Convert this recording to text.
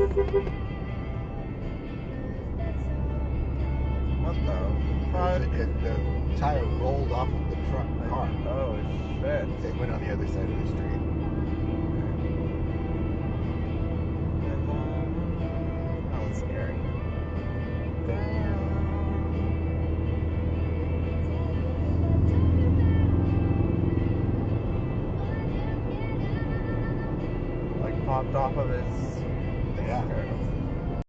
What the fuck? The tire rolled off of the truck car. Oh shit. It went on the other side of the street. That was scary. Like popped off of his